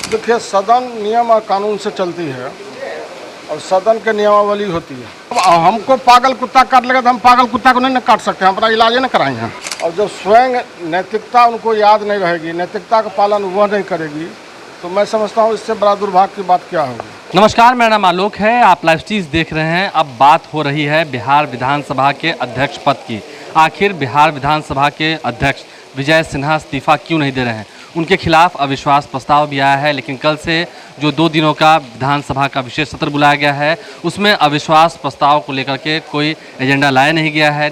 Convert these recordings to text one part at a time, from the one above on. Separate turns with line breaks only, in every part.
देखिए, सदन नियम और कानून से चलती है और सदन के नियमावली होती है। अब हमको पागल कुत्ता काट लेगा तो हम पागल कुत्ता को नहीं काट सकते, हम अपना इलाज नहीं कराएंगे। और जो स्वयं नैतिकता उनको याद नहीं रहेगी, नैतिकता का पालन वह नहीं करेगी, तो मैं समझता हूँ इससे बड़ा दुर्भाग्य की बात क्या होगी।
नमस्कार, मेरा नाम आलोक है, आप लाइव स्टीज देख रहे हैं। अब बात हो रही है बिहार विधानसभा के अध्यक्ष पद की। आखिर बिहार विधानसभा के अध्यक्ष विजय सिन्हा इस्तीफा क्यों नहीं दे रहे हैं? उनके खिलाफ अविश्वास प्रस्ताव भी आया है, लेकिन कल से जो 2 दिनों का विधानसभा का विशेष सत्र बुलाया गया है, उसमें अविश्वास प्रस्ताव को लेकर के कोई एजेंडा लाया नहीं गया है।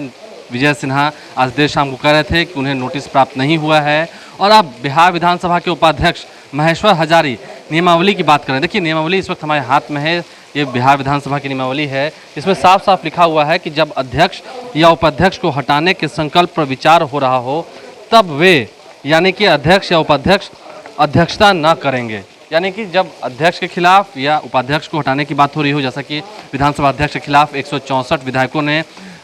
विजय सिन्हा आज देर शाम को कह रहे थे कि उन्हें नोटिस प्राप्त नहीं हुआ है। और अब बिहार विधानसभा के उपाध्यक्ष महेश्वर हजारी नियमावली की बात करें। देखिए, नियमावली इस वक्त हमारे हाथ में है, ये बिहार विधानसभा की नियमावली है। इसमें साफ साफ लिखा हुआ है कि जब अध्यक्ष या उपाध्यक्ष को हटाने के संकल्प पर विचार हो रहा हो, तब वे यानी कि अध्यक्ष या उपाध्यक्ष अध्यक्षता न करेंगे। यानी कि जब अध्यक्ष के खिलाफ या उपाध्यक्ष को हटाने की बात हो रही हो, जैसा कि विधानसभा अध्यक्ष के खिलाफ 164 विधायकों ने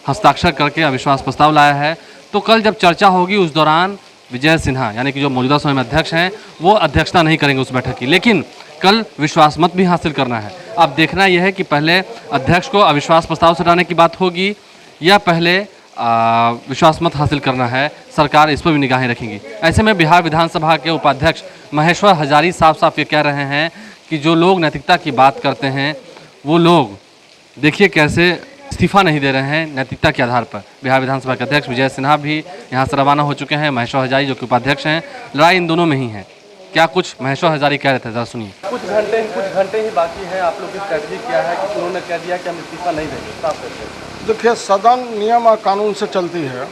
हस्ताक्षर करके अविश्वास प्रस्ताव लाया है, तो कल जब चर्चा होगी उस दौरान विजय सिन्हा यानी कि जो मौजूदा समय में अध्यक्ष हैं, वो अध्यक्षता नहीं करेंगे उस बैठक की। लेकिन कल विश्वास मत भी हासिल करना है। अब देखना यह है कि पहले अध्यक्ष को अविश्वास प्रस्ताव से हटाने की बात होगी या पहले विश्वास मत हासिल करना है। सरकार इस पर भी निगाहें रखेंगी। ऐसे में बिहार विधानसभा के उपाध्यक्ष महेश्वर हजारी साफ साफ ये कह रहे हैं कि जो लोग नैतिकता की बात करते हैं, वो लोग देखिए कैसे इस्तीफा नहीं दे रहे हैं नैतिकता के आधार पर। बिहार विधानसभा के अध्यक्ष विजय सिन्हा भी यहाँ से रवाना हो चुके हैं। महेश्वर हजारी जो कि उपाध्यक्ष हैं, लड़ाई इन दोनों में ही है। क्या कुछ महेश्वर हजारी कह रहे थे, जरा सुनिए।
कुछ घंटे ही बाकी हैं। आप लोग की स्ट्रेटजी क्या है कि उन्होंने कह दिया कि हम इस्तीफा नहीं देंगे? साफ करते हैं।
देखिए, सदन नियम और कानून से चलती है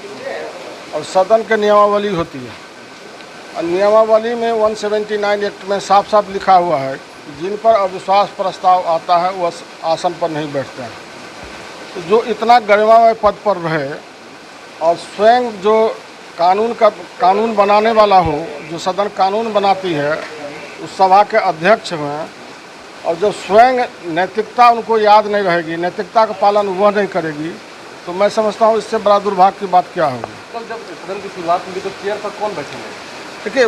और सदन के नियमावली होती है। और नियमावली में 179 एक्ट में साफ साफ लिखा हुआ है कि जिन पर अविश्वास प्रस्ताव आता है वह आसन पर नहीं बैठते हैं। तो जो इतना गरिमामय पद पर रहे और स्वयं जो कानून बनाने वाला हो, जो सदन कानून बनाती है, उस सभा के अध्यक्ष हैं, और जो स्वयं नैतिकता उनको याद नहीं रहेगी, नैतिकता का पालन वह नहीं करेगी, तो मैं समझता हूँ इससे बड़ा दुर्भाग्य की बात क्या होगी।
कल जब सदन की शुरुआत होगी तो चेयर पर कौन बैठेंगे?
देखिए,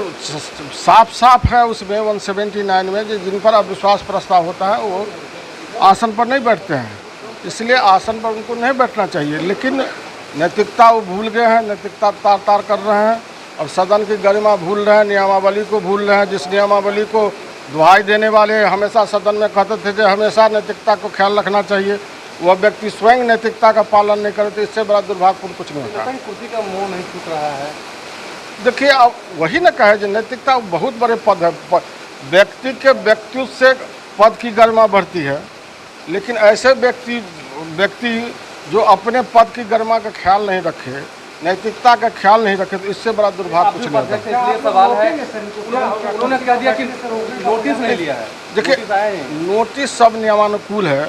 साफ साफ है उसमें 179 में जिन पर अविश्वास प्रस्ताव होता है वो आसन पर नहीं बैठते हैं, इसलिए आसन पर उनको नहीं बैठना चाहिए। लेकिन नैतिकता वो भूल गए हैं, नैतिकता तार कर रहे हैं और सदन की गरिमा भूल रहे हैं, नियमावली को भूल रहे हैं। जिस नियमावली को दुहाई देने वाले हमेशा सदन में कहते थे कि हमेशा नैतिकता को ख्याल रखना चाहिए, वह व्यक्ति स्वयं नैतिकता का पालन नहीं करे, तो इससे बड़ा दुर्भाग्यपूर्ण कुछ नहीं होता।
कुर्सी का मोह नहीं छूट रहा है।
देखिए, अब वही न कहे जो नैतिकता बहुत बड़े पद है। व्यक्ति के व्यक्तित्व से पद की गरिमा बढ़ती है, लेकिन ऐसे व्यक्ति जो अपने पद की गरिमा का ख्याल नहीं रखे, नैतिकता का ख्याल नहीं रखे, तो इससे बड़ा दुर्भाग्य कुछ नहीं होता।
इसलिए सवाल है, उन्होंने कह दिया कि नोटिस नहीं लिया है।
देखिए, नोटिस सब नियमानुकूल है।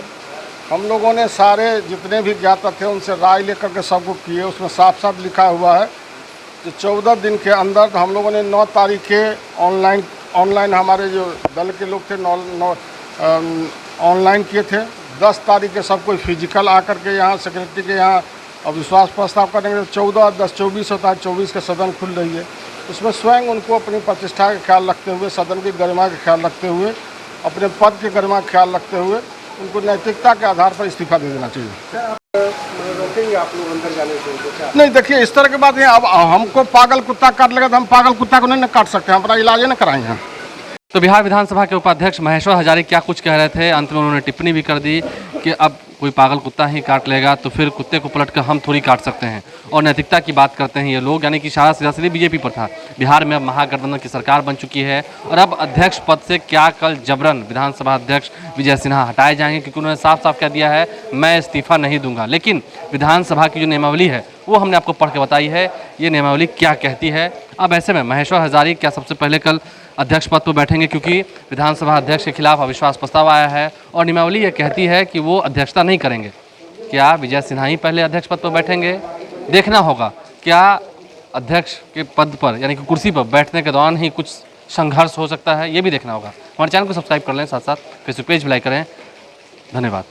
हम लोगों ने सारे जितने भी ज्ञाता थे उनसे राय लेकर के सबको किए। उसमें साफ साफ लिखा हुआ है कि 14 दिन के अंदर, तो हम लोगों ने 9 तारीख के ऑनलाइन हमारे जो दल के लोग थे ऑनलाइन किए थे। 10 तारीख के सब कोई फिजिकल आकर के यहाँ सेक्रेटरी के यहाँ अविश्वास प्रस्ताव करेंगे। 14, 10, 24 होता है, 24 के सदन खुल रही है। उसमें स्वयं उनको अपनी प्रतिष्ठा का ख्याल रखते हुए, सदन की गरिमा का ख्याल रखते हुए, अपने पद की गरिमा का ख्याल रखते हुए उनको नैतिकता के आधार पर इस्तीफा दे देना चाहिए।
रोकेंगे आप लोग अंदर जाने से?
नहीं, देखिए, इस तरह की बात है। अब हमको पागल कुत्ता काट लेगा तो हम पागल कुत्ता को नहीं काट सकते, हम अपना इलाज नहीं कराएंगे।
तो बिहार विधानसभा के उपाध्यक्ष महेश्वर हजारी क्या कुछ कह रहे थे, अंत में उन्होंने टिप्पणी भी कर दी कि अब कोई पागल कुत्ता ही काट लेगा तो फिर कुत्ते को पलटकर हम थोड़ी काट सकते हैं। और नैतिकता की बात करते हैं ये लोग, यानी कि इशारा सीधा बीजेपी पर था। बिहार में अब महागठबंधन की सरकार बन चुकी है और अब अध्यक्ष पद से क्या कल जबरन विधानसभा अध्यक्ष विजय सिन्हा हटाए जाएंगे, क्योंकि उन्होंने साफ साफ कह दिया है मैं इस्तीफा नहीं दूंगा। लेकिन विधानसभा की जो नियमावली है वो हमने आपको पढ़ के बताई है, ये नियमावली क्या कहती है। अब ऐसे में महेश्वर हजारी क्या सबसे पहले कल अध्यक्ष पद पर बैठेंगे, क्योंकि विधानसभा अध्यक्ष के खिलाफ अविश्वास प्रस्ताव आया है और नियमावली ये कहती है कि वो अध्यक्षता नहीं करेंगे। क्या विजय सिन्हा ही पहले अध्यक्ष पद पर बैठेंगे? देखना होगा क्या अध्यक्ष के पद पर यानी कि कुर्सी पर बैठने के दौरान ही कुछ संघर्ष हो सकता है, ये भी देखना होगा। हमारे चैनल को सब्सक्राइब कर लें, साथ साथ फेसबुक पेज भी लाइक करें। धन्यवाद।